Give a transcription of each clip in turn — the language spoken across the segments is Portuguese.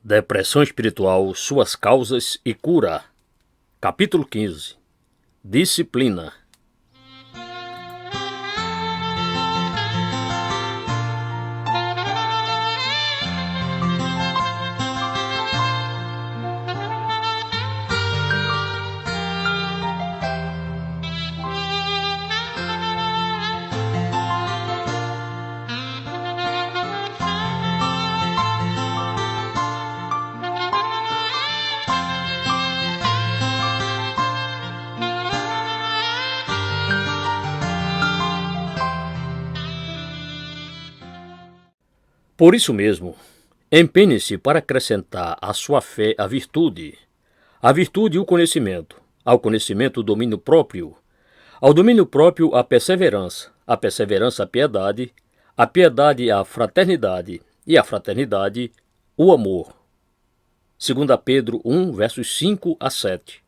Depressão espiritual, suas causas e cura. Capítulo 15. Disciplina. Por isso mesmo, empenhe-se para acrescentar à sua fé a virtude o conhecimento, ao conhecimento o domínio próprio, ao domínio próprio a perseverança a piedade, a fraternidade e a fraternidade o amor. 2 Pedro 1, versos 5 a 7.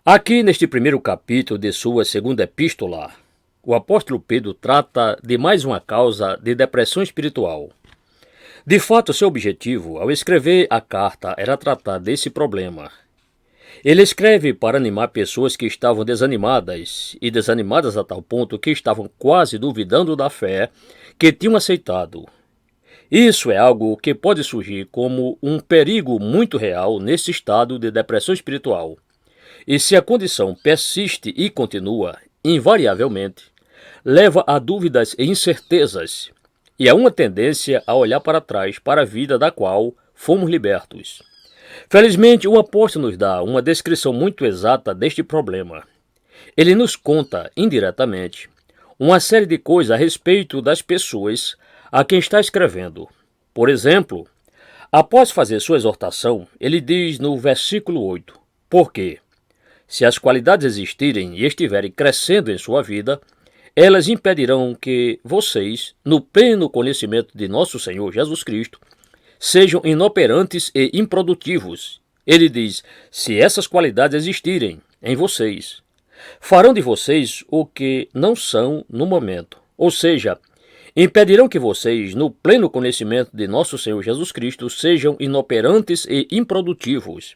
Aqui neste primeiro capítulo de sua segunda epístola, o apóstolo Pedro trata de mais uma causa de depressão espiritual. De fato, seu objetivo ao escrever a carta era tratar desse problema. Ele escreve para animar pessoas que estavam desanimadas a tal ponto que estavam quase duvidando da fé que tinham aceitado. Isso é algo que pode surgir como um perigo muito real nesse estado de depressão espiritual. E se a condição persiste e continua, invariavelmente, leva a dúvidas e incertezas, e há uma tendência a olhar para trás para a vida da qual fomos libertos. Felizmente, o apóstolo nos dá uma descrição muito exata deste problema. Ele nos conta, indiretamente, uma série de coisas a respeito das pessoas a quem está escrevendo. Por exemplo, após fazer sua exortação, ele diz no versículo 8, porque, se as qualidades existirem e estiverem crescendo em sua vida, elas impedirão que vocês, no pleno conhecimento de nosso Senhor Jesus Cristo, sejam inoperantes e improdutivos. Ele diz, se essas qualidades existirem em vocês, farão de vocês o que não são no momento. Ou seja, impedirão que vocês, no pleno conhecimento de nosso Senhor Jesus Cristo, sejam inoperantes e improdutivos,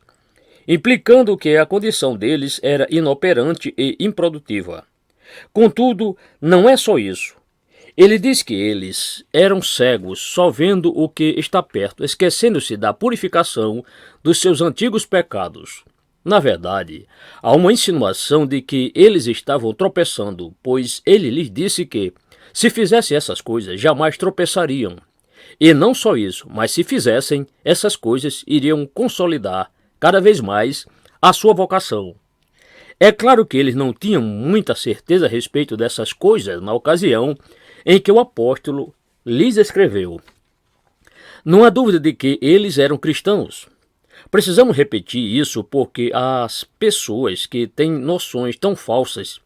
implicando que a condição deles era inoperante e improdutiva. Contudo, não é só isso. Ele diz que eles eram cegos, só vendo o que está perto, esquecendo-se da purificação dos seus antigos pecados. Na verdade, há uma insinuação de que eles estavam tropeçando, pois ele lhes disse que, se fizessem essas coisas, jamais tropeçariam. E não só isso, mas se fizessem, essas coisas iriam consolidar cada vez mais a sua vocação. É claro que eles não tinham muita certeza a respeito dessas coisas na ocasião em que o apóstolo lhes escreveu. Não há dúvida de que eles eram cristãos. Precisamos repetir isso porque as pessoas que têm noções tão falsas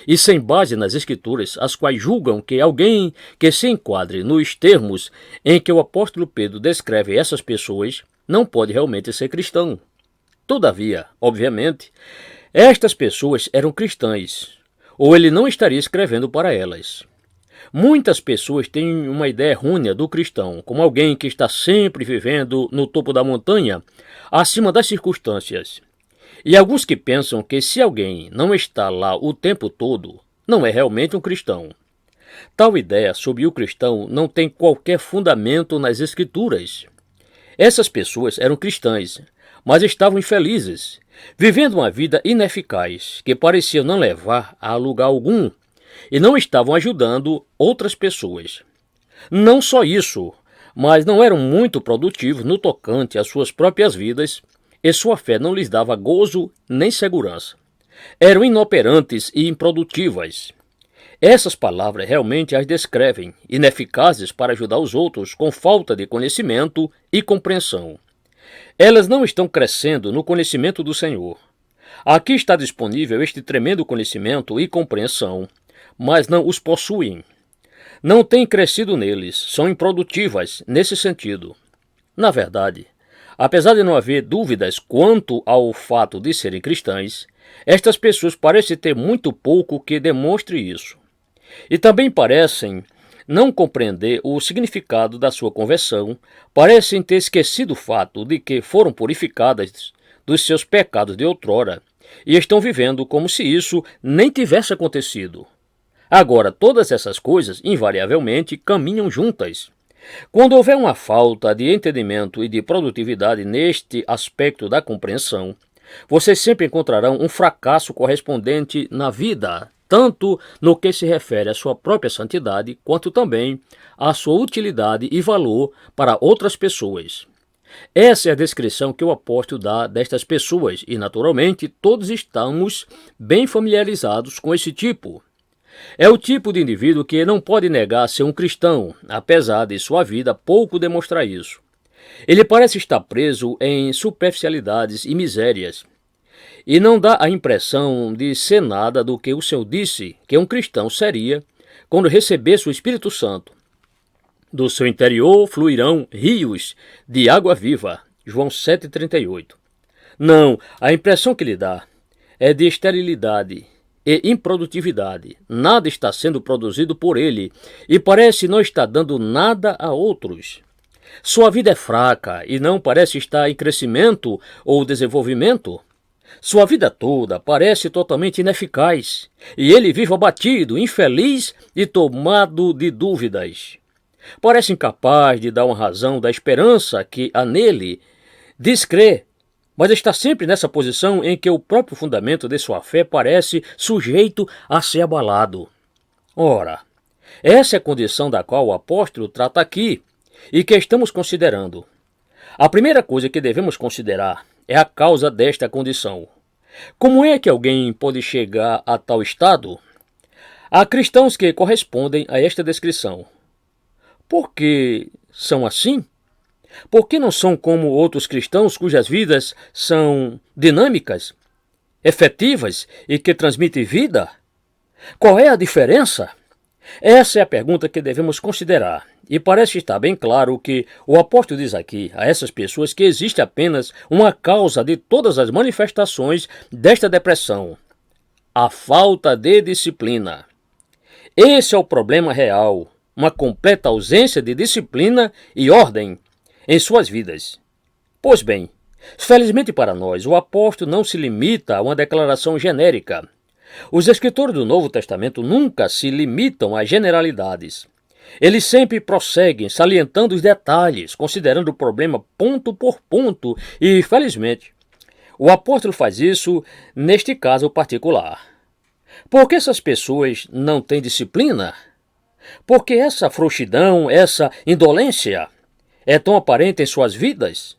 e sem base nas Escrituras, as quais julgam que alguém que se enquadre nos termos em que o apóstolo Pedro descreve essas pessoas não pode realmente ser cristão. Todavia, obviamente, estas pessoas eram cristãs, ou ele não estaria escrevendo para elas. Muitas pessoas têm uma ideia errônea do cristão, como alguém que está sempre vivendo no topo da montanha, acima das circunstâncias. E alguns que pensam que se alguém não está lá o tempo todo, não é realmente um cristão. Tal ideia sobre o cristão não tem qualquer fundamento nas Escrituras. Essas pessoas eram cristãs, mas estavam infelizes, vivendo uma vida ineficaz, que parecia não levar a lugar algum, e não estavam ajudando outras pessoas. Não só isso, mas não eram muito produtivos no tocante às suas próprias vidas, e sua fé não lhes dava gozo nem segurança. Eram inoperantes e improdutivas. Essas palavras realmente as descrevem, ineficazes para ajudar os outros com falta de conhecimento e compreensão. Elas não estão crescendo no conhecimento do Senhor. Aqui está disponível este tremendo conhecimento e compreensão, mas não os possuem. Não têm crescido neles, são improdutivas nesse sentido. Na verdade, apesar de não haver dúvidas quanto ao fato de serem cristãs, estas pessoas parecem ter muito pouco que demonstre isso. E também parecem não compreender o significado da sua conversão, parecem ter esquecido o fato de que foram purificadas dos seus pecados de outrora e estão vivendo como se isso nem tivesse acontecido. Agora, todas essas coisas, invariavelmente, caminham juntas. Quando houver uma falta de entendimento e de produtividade neste aspecto da compreensão, vocês sempre encontrarão um fracasso correspondente na vida, tanto no que se refere à sua própria santidade, quanto também à sua utilidade e valor para outras pessoas. Essa é a descrição que o apóstolo dá destas pessoas, e naturalmente todos estamos bem familiarizados com esse tipo. É o tipo de indivíduo que não pode negar ser um cristão, apesar de sua vida pouco demonstrar isso. Ele parece estar preso em superficialidades e misérias, e não dá a impressão de ser nada do que o Senhor disse que um cristão seria quando recebesse o Espírito Santo. Do seu interior fluirão rios de água viva. João 7,38. Não, a impressão que lhe dá é de esterilidade e improdutividade. Nada está sendo produzido por ele e parece não estar dando nada a outros. Sua vida é fraca e não parece estar em crescimento ou desenvolvimento. Sua vida toda parece totalmente ineficaz e ele vive abatido, infeliz e tomado de dúvidas. Parece incapaz de dar uma razão da esperança que há nele, diz crer, mas está sempre nessa posição em que o próprio fundamento de sua fé parece sujeito a ser abalado. Ora, essa é a condição da qual o apóstolo trata aqui e que estamos considerando. A primeira coisa que devemos considerar é a causa desta condição. Como é que alguém pode chegar a tal estado? Há cristãos que correspondem a esta descrição. Por que são assim? Por que não são como outros cristãos cujas vidas são dinâmicas, efetivas e que transmitem vida? Qual é a diferença? Essa é a pergunta que devemos considerar. E parece estar bem claro que o apóstolo diz aqui a essas pessoas que existe apenas uma causa de todas as manifestações desta depressão: a falta de disciplina. Esse é o problema real. Uma completa ausência de disciplina e ordem em suas vidas. Pois bem, felizmente para nós, o apóstolo não se limita a uma declaração genérica. Os escritores do Novo Testamento nunca se limitam a generalidades. Eles sempre prosseguem salientando os detalhes, considerando o problema ponto por ponto e, felizmente, o apóstolo faz isso neste caso particular. Por que essas pessoas não têm disciplina? Por que essa frouxidão, essa indolência é tão aparente em suas vidas?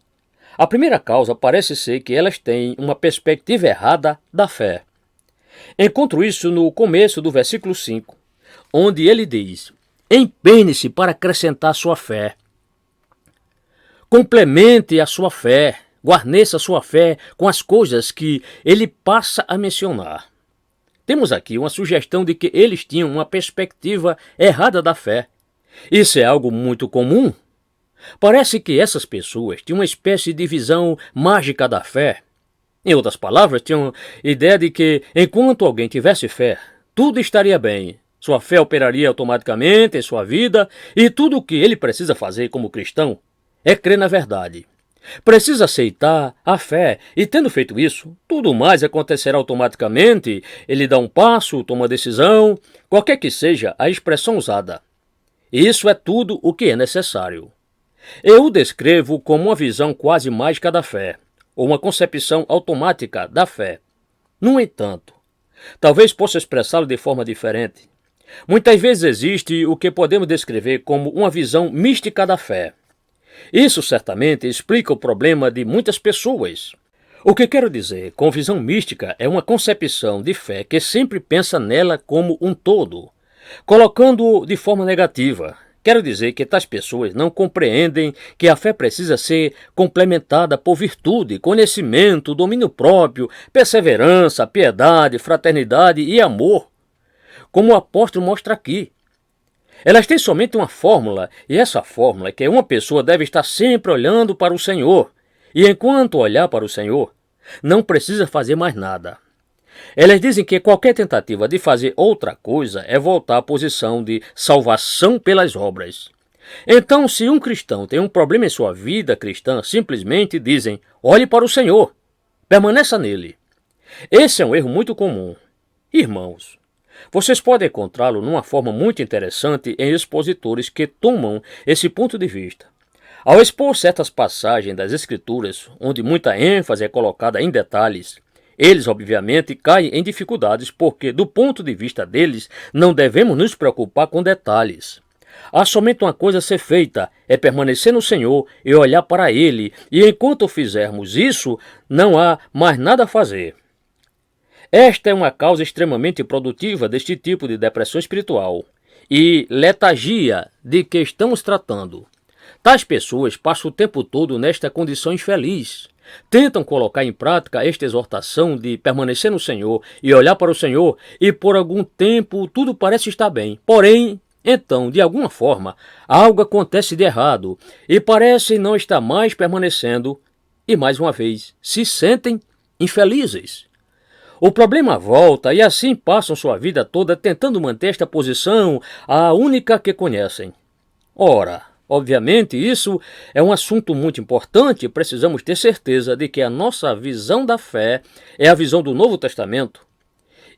A primeira causa parece ser que elas têm uma perspectiva errada da fé. Encontro isso no começo do versículo 5, onde ele diz: empenhe-se para acrescentar sua fé. Complemente a sua fé, guarneça a sua fé com as coisas que ele passa a mencionar. Temos aqui uma sugestão de que eles tinham uma perspectiva errada da fé. Isso é algo muito comum. Parece que essas pessoas tinham uma espécie de visão mágica da fé. Em outras palavras, tinham ideia de que, enquanto alguém tivesse fé, tudo estaria bem. Sua fé operaria automaticamente em sua vida e tudo o que ele precisa fazer como cristão é crer na verdade. Precisa aceitar a fé e, tendo feito isso, tudo mais acontecerá automaticamente. Ele dá um passo, toma uma decisão, qualquer que seja a expressão usada. Isso é tudo o que é necessário. Eu o descrevo como uma visão quase mágica da fé, ou uma concepção automática da fé. No entanto, talvez possa expressá-lo de forma diferente. Muitas vezes existe o que podemos descrever como uma visão mística da fé. Isso certamente explica o problema de muitas pessoas. O que quero dizer com visão mística é uma concepção de fé que sempre pensa nela como um todo, colocando-o de forma negativa. Quero dizer que tais pessoas não compreendem que a fé precisa ser complementada por virtude, conhecimento, domínio próprio, perseverança, piedade, fraternidade e amor, como o apóstolo mostra aqui. Elas têm somente uma fórmula, e essa fórmula é que uma pessoa deve estar sempre olhando para o Senhor, e enquanto olhar para o Senhor, não precisa fazer mais nada. Elas dizem que qualquer tentativa de fazer outra coisa é voltar à posição de salvação pelas obras. Então, se um cristão tem um problema em sua vida cristã, simplesmente dizem: olhe para o Senhor, permaneça nele. Esse é um erro muito comum. Irmãos, vocês podem encontrá-lo numa forma muito interessante em expositores que tomam esse ponto de vista. Ao expor certas passagens das Escrituras, onde muita ênfase é colocada em detalhes, eles, obviamente, caem em dificuldades porque, do ponto de vista deles, não devemos nos preocupar com detalhes. Há somente uma coisa a ser feita, é permanecer no Senhor e olhar para Ele, e enquanto fizermos isso, não há mais nada a fazer. Esta é uma causa extremamente produtiva deste tipo de depressão espiritual e letargia de que estamos tratando. Tais pessoas passam o tempo todo nesta condição infeliz. Tentam colocar em prática esta exortação de permanecer no Senhor e olhar para o Senhor, e por algum tempo tudo parece estar bem. Porém, então, de alguma forma, algo acontece de errado e parece não estar mais permanecendo e, mais uma vez, se sentem infelizes. O problema volta e assim passam sua vida toda tentando manter esta posição, a única que conhecem. Ora, obviamente, isso é um assunto muito importante e precisamos ter certeza de que a nossa visão da fé é a visão do Novo Testamento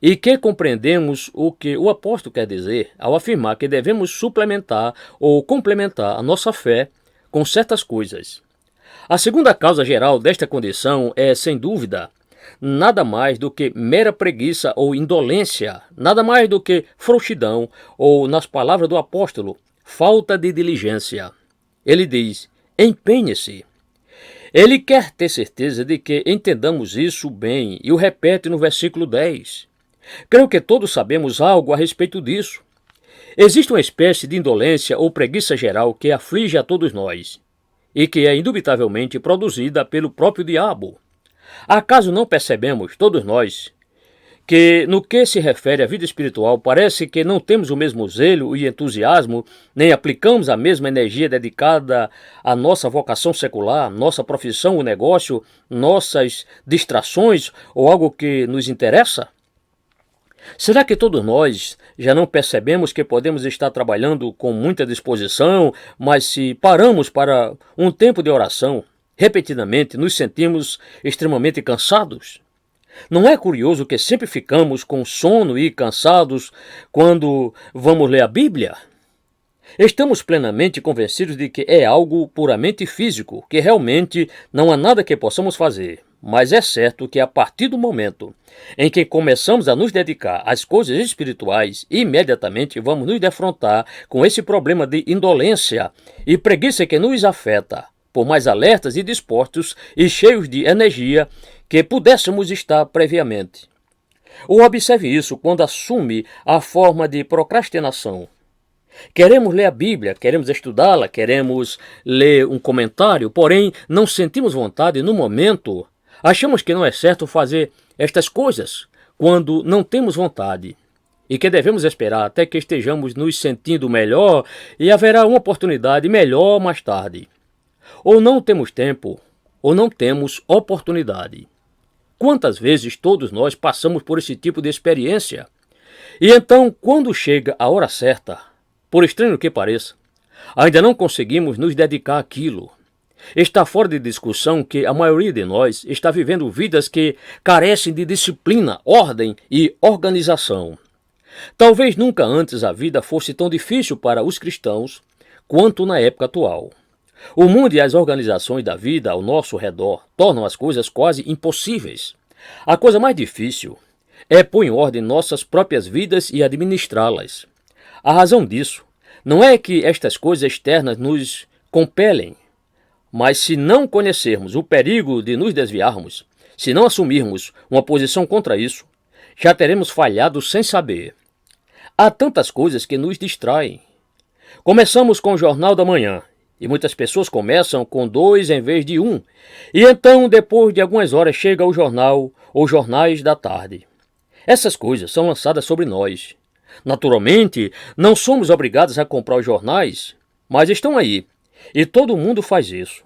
e que compreendemos o que o apóstolo quer dizer ao afirmar que devemos suplementar ou complementar a nossa fé com certas coisas. A segunda causa geral desta condição é, sem dúvida, nada mais do que mera preguiça ou indolência, nada mais do que frouxidão ou, nas palavras do apóstolo, falta de diligência. Ele diz: empenhe-se. Ele quer ter certeza de que entendamos isso bem e o repete no versículo 10. Creio que todos sabemos algo a respeito disso. Existe uma espécie de indolência ou preguiça geral que aflige a todos nós e que é indubitavelmente produzida pelo próprio diabo. Acaso não percebemos, todos nós, que no que se refere à vida espiritual parece que não temos o mesmo zelo e entusiasmo, nem aplicamos a mesma energia dedicada à nossa vocação secular, nossa profissão ou negócio, nossas distrações ou algo que nos interessa? Será que todos nós já não percebemos que podemos estar trabalhando com muita disposição, mas se paramos para um tempo de oração, repetidamente nos sentimos extremamente cansados? Não é curioso que sempre ficamos com sono e cansados quando vamos ler a Bíblia? Estamos plenamente convencidos de que é algo puramente físico, que realmente não há nada que possamos fazer. Mas é certo que a partir do momento em que começamos a nos dedicar às coisas espirituais, imediatamente vamos nos defrontar com esse problema de indolência e preguiça que nos afeta, por mais alertas e dispostos e cheios de energia que pudéssemos estar previamente. Ou observe isso quando assume a forma de procrastinação. Queremos ler a Bíblia, queremos estudá-la, queremos ler um comentário, porém não sentimos vontade no momento. Achamos que não é certo fazer estas coisas quando não temos vontade e que devemos esperar até que estejamos nos sentindo melhor e haverá uma oportunidade melhor mais tarde. Ou não temos tempo, ou não temos oportunidade. Quantas vezes todos nós passamos por esse tipo de experiência? E então, quando chega a hora certa, por estranho que pareça, ainda não conseguimos nos dedicar àquilo. Está fora de discussão que a maioria de nós está vivendo vidas que carecem de disciplina, ordem e organização. Talvez nunca antes a vida fosse tão difícil para os cristãos quanto na época atual. O mundo e as organizações da vida ao nosso redor tornam as coisas quase impossíveis. A coisa mais difícil é pôr em ordem nossas próprias vidas e administrá-las. A razão disso não é que estas coisas externas nos compelem, mas se não conhecermos o perigo de nos desviarmos, se não assumirmos uma posição contra isso, já teremos falhado sem saber. Há tantas coisas que nos distraem. Começamos com o Jornal da Manhã, e muitas pessoas começam com 2 em vez de 1. E então, depois de algumas horas, chega o jornal ou jornais da tarde. Essas coisas são lançadas sobre nós. Naturalmente, não somos obrigados a comprar os jornais, mas estão aí, e todo mundo faz isso.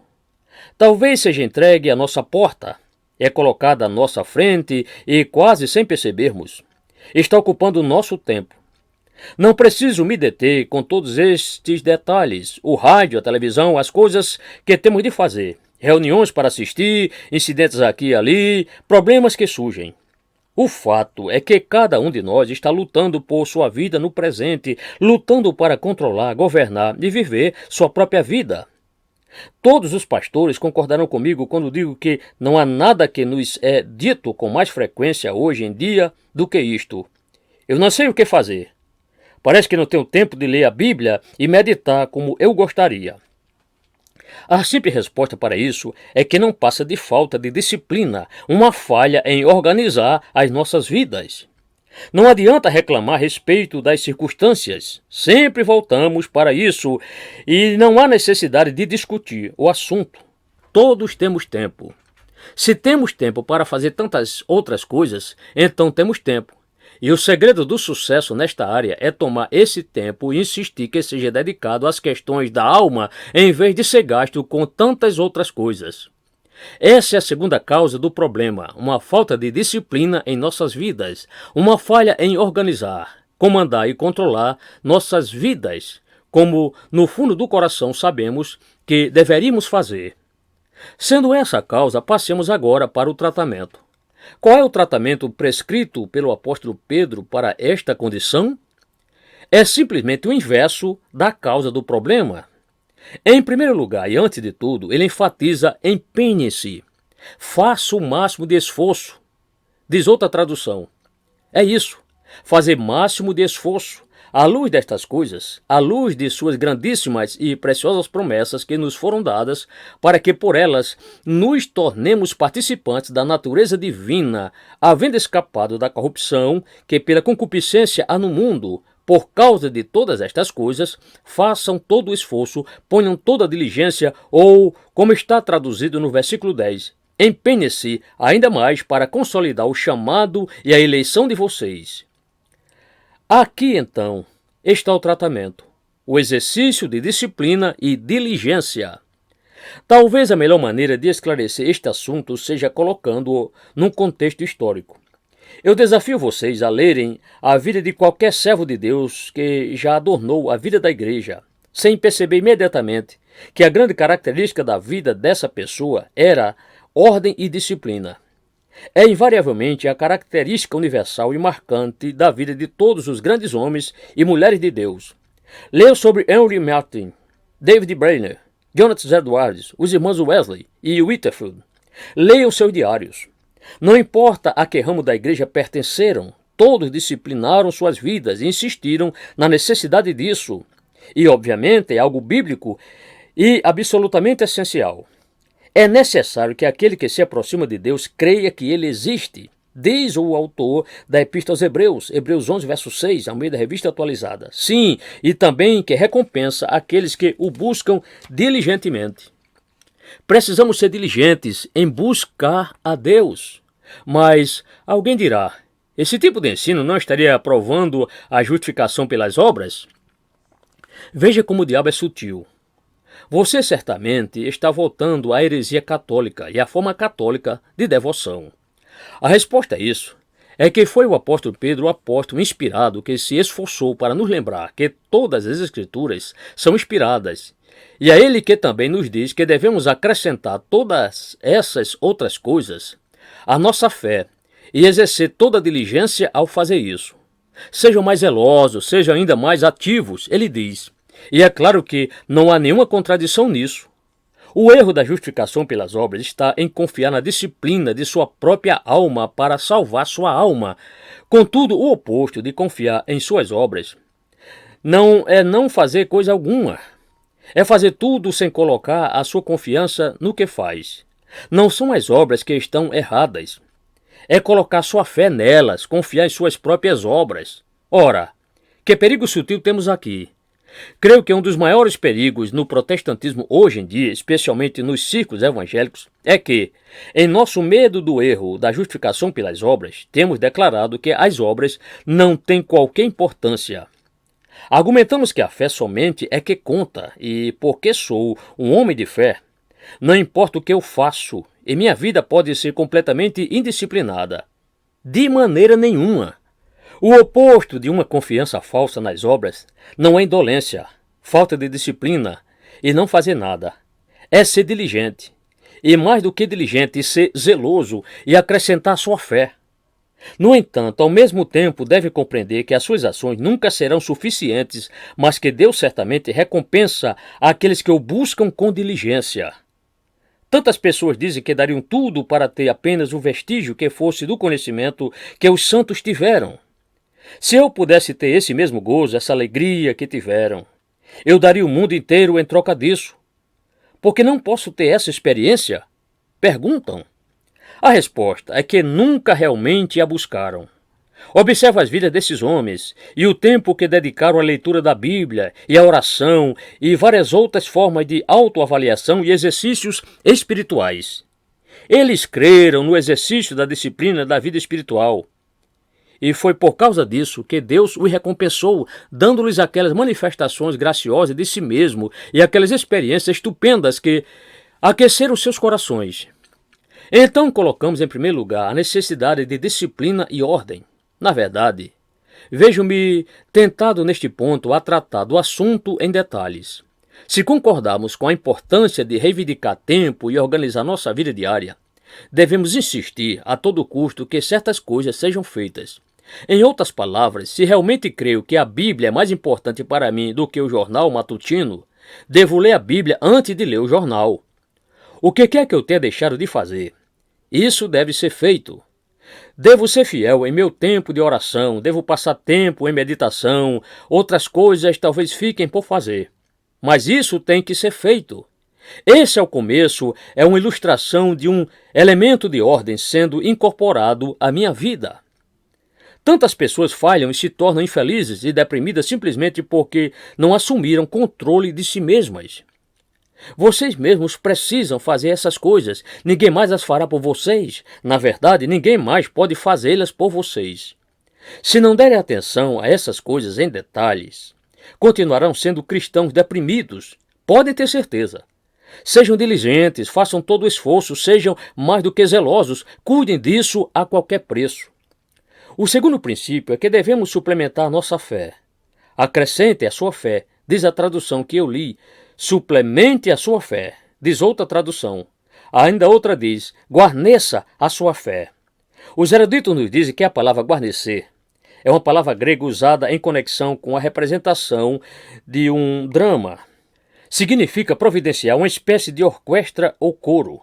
Talvez seja entregue à nossa porta. é colocada à nossa frente e, quase sem percebermos, está ocupando o nosso tempo. Não preciso me deter com todos estes detalhes: o rádio, a televisão, as coisas que temos de fazer, reuniões para assistir, incidentes aqui e ali, problemas que surgem. O fato é que cada um de nós está lutando por sua vida no presente, lutando para controlar, governar e viver sua própria vida. Todos os pastores concordarão comigo quando digo que não há nada que nos é dito com mais frequência hoje em dia do que isto: eu não sei o que fazer. Parece que não tenho tempo de ler a Bíblia e meditar como eu gostaria. A simples resposta para isso é que não passa de falta de disciplina, uma falha em organizar as nossas vidas. Não adianta reclamar a respeito das circunstâncias. Sempre voltamos para isso e não há necessidade de discutir o assunto. Todos temos tempo. Se temos tempo para fazer tantas outras coisas, então temos tempo. E o segredo do sucesso nesta área é tomar esse tempo e insistir que seja dedicado às questões da alma em vez de ser gasto com tantas outras coisas. Essa é a segunda causa do problema: uma falta de disciplina em nossas vidas, uma falha em organizar, comandar e controlar nossas vidas, como no fundo do coração sabemos que deveríamos fazer. Sendo essa a causa, passemos agora para o tratamento. Qual é o tratamento prescrito pelo apóstolo Pedro para esta condição? É simplesmente o inverso da causa do problema. Em primeiro lugar, e antes de tudo, ele enfatiza: empenhe-se, faça o máximo de esforço. Diz outra tradução. É isso, fazer máximo de esforço. À luz destas coisas, à luz de suas grandíssimas e preciosas promessas que nos foram dadas, para que por elas nos tornemos participantes da natureza divina, havendo escapado da corrupção que pela concupiscência há no mundo. Por causa de todas estas coisas, façam todo o esforço, ponham toda a diligência, ou, como está traduzido no versículo 10, empenhe-se ainda mais para consolidar o chamado e a eleição de vocês. Aqui, então, está o tratamento: o exercício de disciplina e diligência. Talvez a melhor maneira de esclarecer este assunto seja colocando-o num contexto histórico. Eu desafio vocês a lerem a vida de qualquer servo de Deus que já adornou a vida da igreja, sem perceber imediatamente que a grande característica da vida dessa pessoa era ordem e disciplina. É invariavelmente a característica universal e marcante da vida de todos os grandes homens e mulheres de Deus. Leiam sobre Henry Martyn, David Brainerd, Jonathan Edwards, os irmãos Wesley e Whitefield. Leiam seus diários. Não importa a que ramo da igreja pertenceram, todos disciplinaram suas vidas e insistiram na necessidade disso. E, obviamente, é algo bíblico e absolutamente essencial. É necessário que aquele que se aproxima de Deus creia que ele existe. Diz o autor da Epístola aos Hebreus, Hebreus 11, verso 6, ao meio da Revista Atualizada. Sim, e também que recompensa aqueles que o buscam diligentemente. Precisamos ser diligentes em buscar a Deus. Mas alguém dirá: esse tipo de ensino não estaria provando a justificação pelas obras? Veja como o diabo é sutil. Você certamente está voltando à heresia católica e à forma católica de devoção. A resposta a isso é que foi o apóstolo Pedro, o apóstolo inspirado, que se esforçou para nos lembrar que todas as Escrituras são inspiradas. E é ele que também nos diz que devemos acrescentar todas essas outras coisas à nossa fé e exercer toda a diligência ao fazer isso. Sejam mais zelosos, sejam ainda mais ativos, ele diz. E é claro que não há nenhuma contradição nisso. O erro da justificação pelas obras está em confiar na disciplina de sua própria alma para salvar sua alma. Contudo, o oposto de confiar em suas obras não fazer coisa alguma. É fazer tudo sem colocar a sua confiança no que faz. Não são as obras que estão erradas. É colocar sua fé nelas, confiar em suas próprias obras. Ora, que perigo sutil temos aqui. Creio que um dos maiores perigos no protestantismo hoje em dia, especialmente nos círculos evangélicos, é que, em nosso medo do erro da justificação pelas obras, temos declarado que as obras não têm qualquer importância. Argumentamos que a fé somente é que conta, e porque sou um homem de fé, não importa o que eu faço, e minha vida pode ser completamente indisciplinada. De maneira nenhuma. O oposto de uma confiança falsa nas obras não é indolência, falta de disciplina e não fazer nada. É ser diligente. E mais do que diligente, ser zeloso e acrescentar sua fé. No entanto, ao mesmo tempo, deve compreender que as suas ações nunca serão suficientes, mas que Deus certamente recompensa aqueles que o buscam com diligência. Tantas pessoas dizem que dariam tudo para ter apenas o vestígio que fosse do conhecimento que os santos tiveram. Se eu pudesse ter esse mesmo gozo, essa alegria que tiveram, eu daria o mundo inteiro em troca disso. Porque não posso ter essa experiência? Perguntam. A resposta é que nunca realmente a buscaram. Observe as vidas desses homens e o tempo que dedicaram à leitura da Bíblia e à oração e várias outras formas de autoavaliação e exercícios espirituais. Eles creram no exercício da disciplina da vida espiritual. E foi por causa disso que Deus os recompensou, dando-lhes aquelas manifestações graciosas de si mesmo e aquelas experiências estupendas que aqueceram seus corações. Então colocamos em primeiro lugar a necessidade de disciplina e ordem. Na verdade, vejo-me tentado neste ponto a tratar do assunto em detalhes. Se concordarmos com a importância de reivindicar tempo e organizar nossa vida diária, devemos insistir a todo custo que certas coisas sejam feitas. Em outras palavras, se realmente creio que a Bíblia é mais importante para mim do que o jornal matutino, devo ler a Bíblia antes de ler o jornal. O que quer que eu tenha deixado de fazer? Isso deve ser feito. Devo ser fiel em meu tempo de oração, devo passar tempo em meditação, outras coisas talvez fiquem por fazer. Mas isso tem que ser feito. Esse é o começo, é uma ilustração de um elemento de ordem sendo incorporado à minha vida. Tantas pessoas falham e se tornam infelizes e deprimidas simplesmente porque não assumiram controle de si mesmas. Vocês mesmos precisam fazer essas coisas. Ninguém mais as fará por vocês. Na verdade, ninguém mais pode fazê-las por vocês. Se não derem atenção a essas coisas em detalhes, continuarão sendo cristãos deprimidos. Podem ter certeza. Sejam diligentes, façam todo o esforço, sejam mais do que zelosos, cuidem disso a qualquer preço. O segundo princípio é que devemos suplementar nossa fé. Acrescente a sua fé, diz a tradução que eu li, suplemente a sua fé, diz outra tradução. Ainda outra diz, guarneça a sua fé. Os eruditos nos dizem que a palavra guarnecer é uma palavra grega usada em conexão com a representação de um drama. Significa providenciar uma espécie de orquestra ou coro.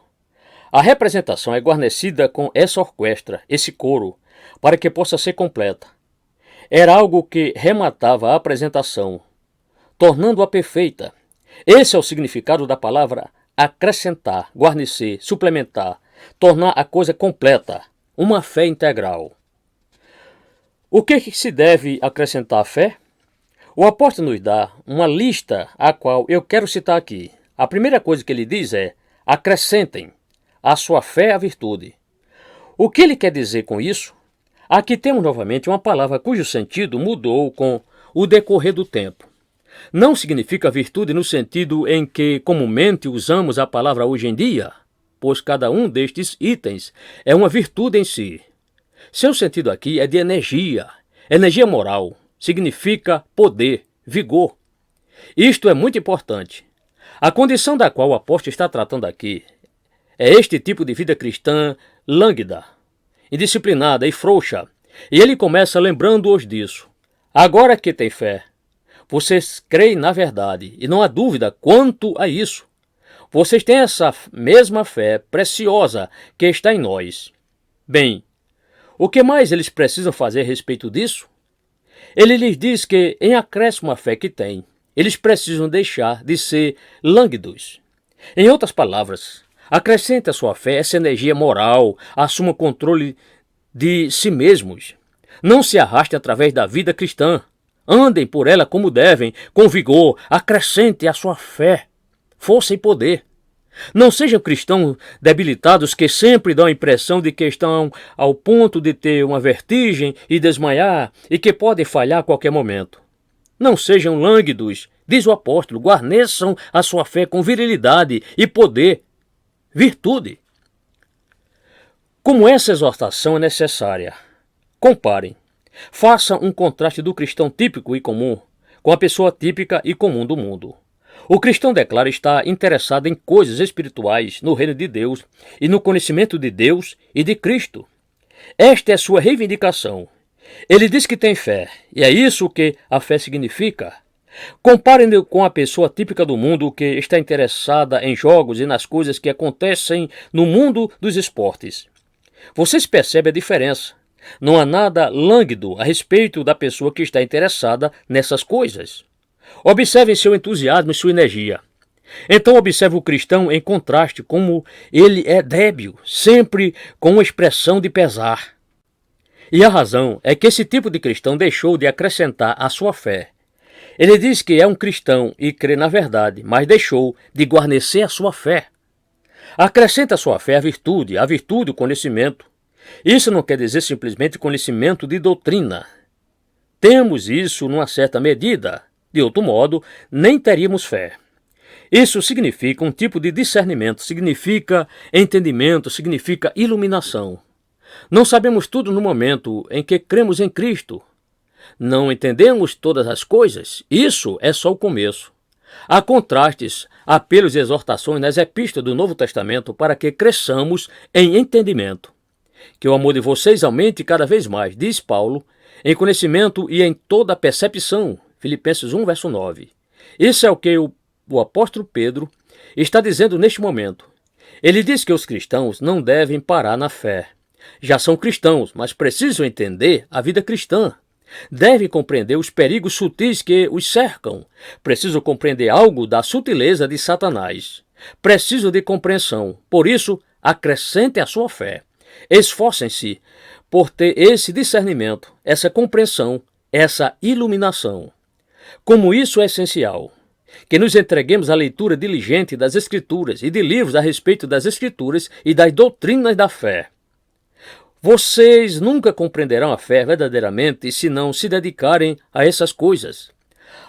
A representação é guarnecida com essa orquestra, esse coro, para que possa ser completa. Era algo que rematava a apresentação, tornando-a perfeita. Esse é o significado da palavra acrescentar, guarnecer, suplementar, tornar a coisa completa, uma fé integral. O que se deve acrescentar à fé? O apóstolo nos dá uma lista a qual eu quero citar aqui. A primeira coisa que ele diz é: acrescentem a sua fé à virtude. O que ele quer dizer com isso? Aqui temos novamente uma palavra cujo sentido mudou com o decorrer do tempo. Não significa virtude no sentido em que comumente usamos a palavra hoje em dia, pois cada um destes itens é uma virtude em si. Seu sentido aqui é de energia. Energia moral significa poder, vigor. Isto é muito importante. A condição da qual o apóstolo está tratando aqui é este tipo de vida cristã lânguida, indisciplinada e frouxa. E ele começa lembrando-os disso. Agora que tem fé, vocês creem na verdade, e não há dúvida quanto a isso. Vocês têm essa mesma fé preciosa que está em nós. Bem, o que mais eles precisam fazer a respeito disso? Ele lhes diz que, em acréscimo à fé que têm, eles precisam deixar de ser lânguidos. Em outras palavras, acrescente à sua fé essa energia moral, assuma o controle de si mesmos. Não se arrastem através da vida cristã. Andem por ela como devem, com vigor, acrescente à sua fé, força e poder. Não sejam cristãos debilitados que sempre dão a impressão de que estão ao ponto de ter uma vertigem e desmaiar e que podem falhar a qualquer momento. Não sejam lânguidos, diz o apóstolo, guarneçam a sua fé com virilidade e poder, virtude. Como essa exortação é necessária? Comparem. Faça um contraste do cristão típico e comum com a pessoa típica e comum do mundo. O cristão declara estar interessado em coisas espirituais no reino de Deus e no conhecimento de Deus e de Cristo. Esta é sua reivindicação. Ele diz que tem fé, e é isso que a fé significa. Comparem-no com a pessoa típica do mundo que está interessada em jogos e nas coisas que acontecem no mundo dos esportes. Vocês percebem a diferença. Não há nada lânguido a respeito da pessoa que está interessada nessas coisas. Observem seu entusiasmo e sua energia. Então observe o cristão em contraste como ele é débil, sempre com uma expressão de pesar. E a razão é que esse tipo de cristão deixou de acrescentar à sua fé. Ele diz que é um cristão e crê na verdade, mas deixou de guarnecer a sua fé. Acrescenta à sua fé a virtude o conhecimento. Isso não quer dizer simplesmente conhecimento de doutrina. Temos isso numa certa medida, de outro modo, nem teríamos fé. Isso significa um tipo de discernimento, significa entendimento, significa iluminação. Não sabemos tudo no momento em que cremos em Cristo. Não entendemos todas as coisas. Isso é só o começo. Há contrastes, apelos e exortações nas epístolas do Novo Testamento para que cresçamos em entendimento. Que o amor de vocês aumente cada vez mais, diz Paulo, em conhecimento e em toda percepção. Filipenses 1, verso 9. Isso é o que o apóstolo Pedro está dizendo neste momento. Ele diz que os cristãos não devem parar na fé. Já são cristãos, mas precisam entender a vida cristã. Devem compreender os perigos sutis que os cercam. Precisam compreender algo da sutileza de Satanás. Precisam de compreensão. Por isso, acrescentem a sua fé. Esforcem-se por ter esse discernimento, essa compreensão, essa iluminação. Como isso é essencial, que nos entreguemos à leitura diligente das Escrituras e de livros a respeito das Escrituras e das doutrinas da fé. Vocês nunca compreenderão a fé verdadeiramente se não se dedicarem a essas coisas.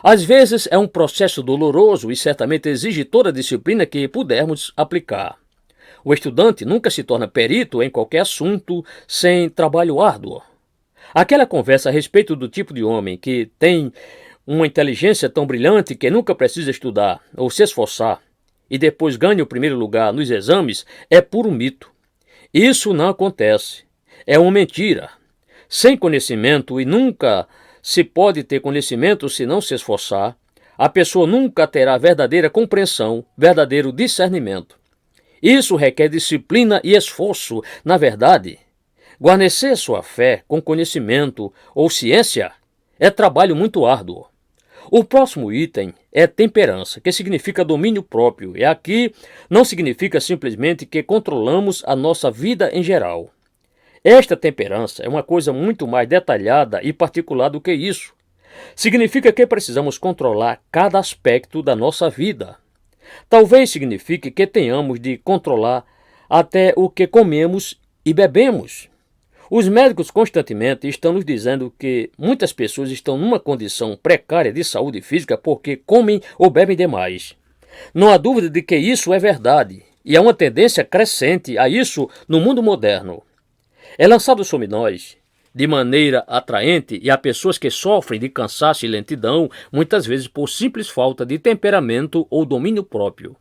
Às vezes é um processo doloroso e certamente exige toda a disciplina que pudermos aplicar. O estudante nunca se torna perito em qualquer assunto sem trabalho árduo. Aquela conversa a respeito do tipo de homem que tem uma inteligência tão brilhante que nunca precisa estudar ou se esforçar e depois ganha o primeiro lugar nos exames é puro mito. Isso não acontece. É uma mentira. Sem conhecimento, e nunca se pode ter conhecimento se não se esforçar, a pessoa nunca terá verdadeira compreensão, verdadeiro discernimento. Isso requer disciplina e esforço. Na verdade, guarnecer sua fé com conhecimento ou ciência é trabalho muito árduo. O próximo item é temperança, que significa domínio próprio. E aqui não significa simplesmente que controlamos a nossa vida em geral. Esta temperança é uma coisa muito mais detalhada e particular do que isso. Significa que precisamos controlar cada aspecto da nossa vida. Talvez signifique que tenhamos de controlar até o que comemos e bebemos. Os médicos constantemente estão nos dizendo que muitas pessoas estão numa condição precária de saúde física porque comem ou bebem demais. Não há dúvida de que isso é verdade, e há uma tendência crescente a isso no mundo moderno. É lançado sobre nós de maneira atraente e há pessoas que sofrem de cansaço e lentidão, muitas vezes por simples falta de temperamento ou domínio próprio.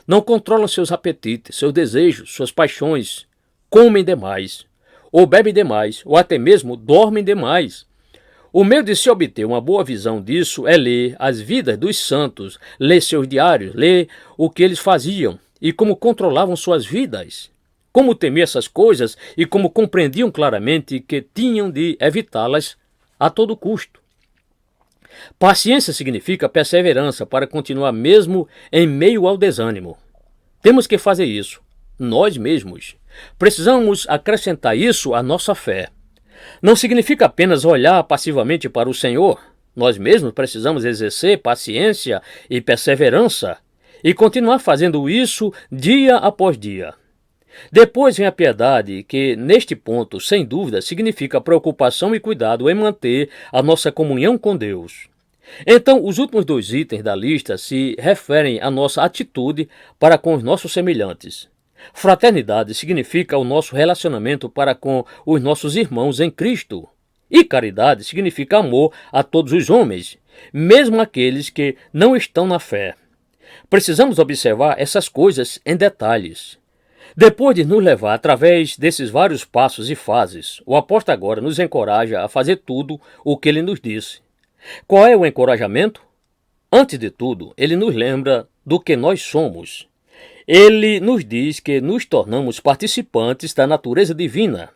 Não controlam seus apetites, seus desejos, suas paixões, comem demais, ou bebem demais, ou até mesmo dormem demais. O meio de se obter uma boa visão disso é ler as vidas dos santos, ler seus diários, ler o que eles faziam e como controlavam suas vidas. Como temer essas coisas e como compreendiam claramente que tinham de evitá-las a todo custo. Paciência significa perseverança para continuar mesmo em meio ao desânimo. Temos que fazer isso, nós mesmos. Precisamos acrescentar isso à nossa fé. Não significa apenas olhar passivamente para o Senhor. Nós mesmos precisamos exercer paciência e perseverança e continuar fazendo isso dia após dia. Depois vem a piedade, que neste ponto, sem dúvida, significa preocupação e cuidado em manter a nossa comunhão com Deus. Então, os últimos dois itens da lista se referem à nossa atitude para com os nossos semelhantes. Fraternidade significa o nosso relacionamento para com os nossos irmãos em Cristo. E caridade significa amor a todos os homens, mesmo aqueles que não estão na fé. Precisamos observar essas coisas em detalhes. Depois de nos levar através desses vários passos e fases, o apóstolo agora nos encoraja a fazer tudo o que ele nos disse. Qual é o encorajamento? Antes de tudo, ele nos lembra do que nós somos. Ele nos diz que nos tornamos participantes da natureza divina.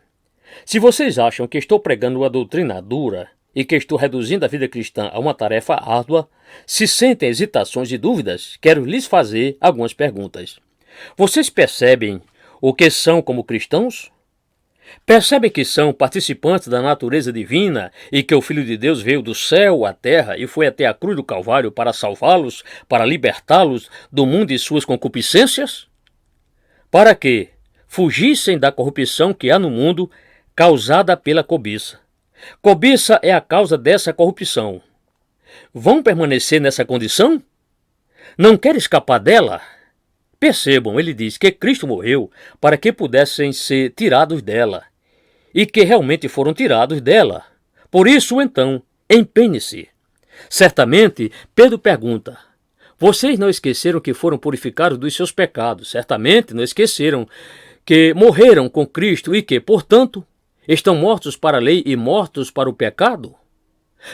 Se vocês acham que estou pregando uma doutrina dura e que estou reduzindo a vida cristã a uma tarefa árdua, se sentem hesitações e dúvidas, quero lhes fazer algumas perguntas. Vocês percebem o que são como cristãos? Percebem que são participantes da natureza divina e que o Filho de Deus veio do céu à terra e foi até a cruz do Calvário para salvá-los, para libertá-los do mundo e suas concupiscências? Para que fugissem da corrupção que há no mundo causada pela cobiça. Cobiça é a causa dessa corrupção. Vão permanecer nessa condição? Não querem escapar dela? Percebam, ele diz que Cristo morreu para que pudessem ser tirados dela, e que realmente foram tirados dela. Por isso, então, empenhe-se. Certamente, Pedro pergunta, vocês não esqueceram que foram purificados dos seus pecados? Certamente não esqueceram que morreram com Cristo e que, portanto, estão mortos para a lei e mortos para o pecado?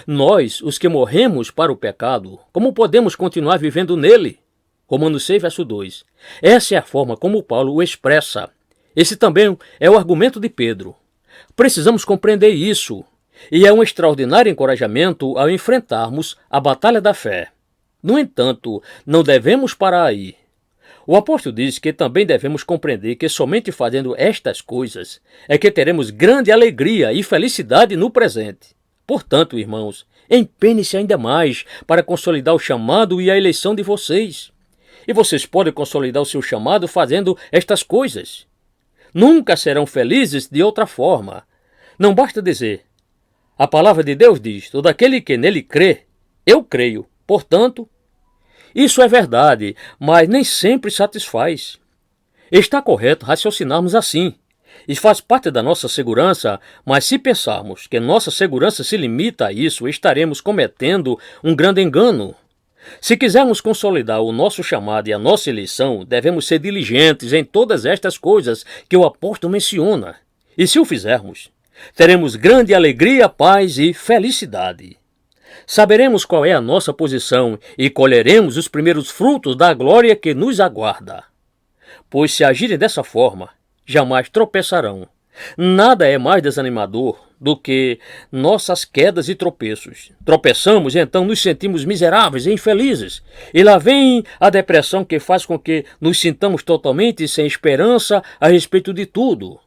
Nós, os que morremos para o pecado, como podemos continuar vivendo nele? Romanos 6, verso 2. Essa é a forma como Paulo o expressa. Esse também é o argumento de Pedro. Precisamos compreender isso, e é um extraordinário encorajamento ao enfrentarmos a batalha da fé. No entanto, não devemos parar aí. O apóstolo diz que também devemos compreender que somente fazendo estas coisas é que teremos grande alegria e felicidade no presente. Portanto, irmãos, empenhem-se ainda mais para consolidar o chamado e a eleição de vocês. E vocês podem consolidar o seu chamado fazendo estas coisas. Nunca serão felizes de outra forma. Não basta dizer, a palavra de Deus diz, todo aquele que nele crê, eu creio. Portanto, isso é verdade, mas nem sempre satisfaz. Está correto raciocinarmos assim, e faz parte da nossa segurança, mas se pensarmos que nossa segurança se limita a isso, estaremos cometendo um grande engano. Se quisermos consolidar o nosso chamado e a nossa eleição, devemos ser diligentes em todas estas coisas que o apóstolo menciona. E se o fizermos, teremos grande alegria, paz e felicidade. Saberemos qual é a nossa posição e colheremos os primeiros frutos da glória que nos aguarda. Pois se agirem dessa forma, jamais tropeçarão. Nada é mais desanimador do que nossas quedas e tropeços. Tropeçamos, então nos sentimos miseráveis e infelizes. E lá vem a depressão que faz com que nos sintamos totalmente sem esperança a respeito de tudo.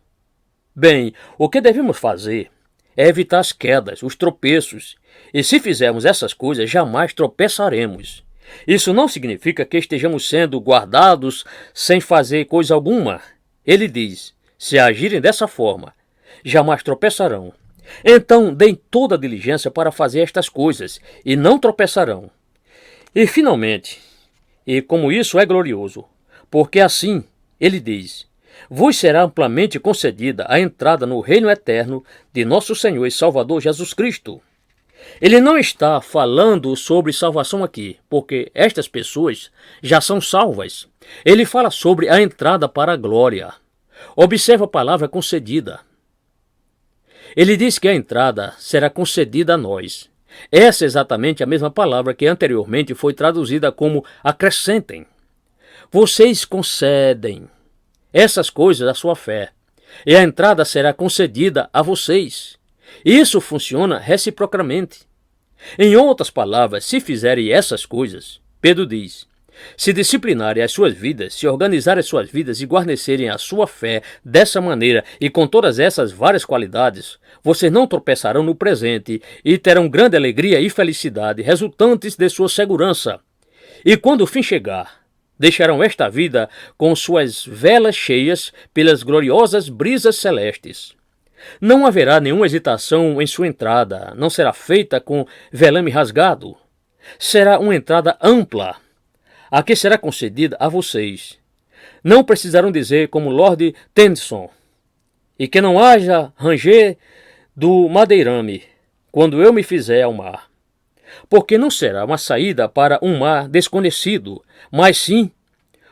Bem, o que devemos fazer é evitar as quedas, os tropeços. E se fizermos essas coisas, jamais tropeçaremos. Isso não significa que estejamos sendo guardados sem fazer coisa alguma. Ele diz, se agirem dessa forma, jamais tropeçarão. Então, deem toda a diligência para fazer estas coisas, e não tropeçarão. E, finalmente, e como isso é glorioso, porque assim, ele diz, vos será amplamente concedida a entrada no reino eterno de nosso Senhor e Salvador Jesus Cristo. Ele não está falando sobre salvação aqui, porque estas pessoas já são salvas. Ele fala sobre a entrada para a glória. Observe a palavra concedida. Ele diz que a entrada será concedida a nós. Essa é exatamente a mesma palavra que anteriormente foi traduzida como acrescentem. Vocês concedem essas coisas à sua fé, e a entrada será concedida a vocês. Isso funciona reciprocamente. Em outras palavras, se fizerem essas coisas, Pedro diz, se disciplinarem as suas vidas, se organizarem as suas vidas e guarnecerem a sua fé dessa maneira e com todas essas várias qualidades, vocês não tropeçarão no presente e terão grande alegria e felicidade resultantes de sua segurança. E quando o fim chegar, deixarão esta vida com suas velas cheias pelas gloriosas brisas celestes. Não haverá nenhuma hesitação em sua entrada, não será feita com velame rasgado. Será uma entrada ampla, a que será concedida a vocês. não precisarão dizer como Lord Tennyson, e que não haja ranger do madeirame quando eu me fizer ao mar. Porque não será uma saída para um mar desconhecido, mas sim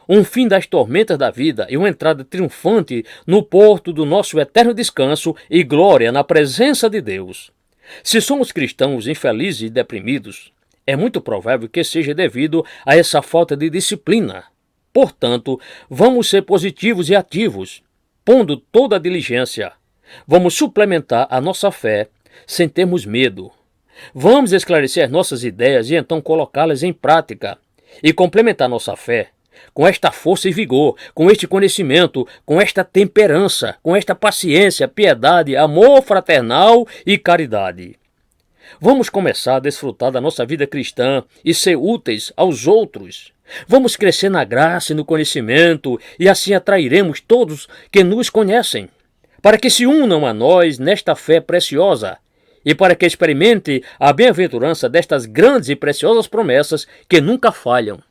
um fim das tormentas da vida e uma entrada triunfante no porto do nosso eterno descanso e glória na presença de Deus. Se somos cristãos infelizes e deprimidos, é muito provável que seja devido a essa falta de disciplina. Portanto, vamos ser positivos e ativos, pondo toda a diligência. Vamos suplementar a nossa fé sem termos medo. Vamos esclarecer nossas ideias e então colocá-las em prática e complementar nossa fé com esta força e vigor, com este conhecimento, com esta temperança, com esta paciência, piedade, amor fraternal e caridade. Vamos começar a desfrutar da nossa vida cristã e ser úteis aos outros. Vamos crescer na graça e no conhecimento e assim atrairemos todos que nos conhecem, para que se unam a nós nesta fé preciosa e para que experimente a bem-aventurança destas grandes e preciosas promessas que nunca falham.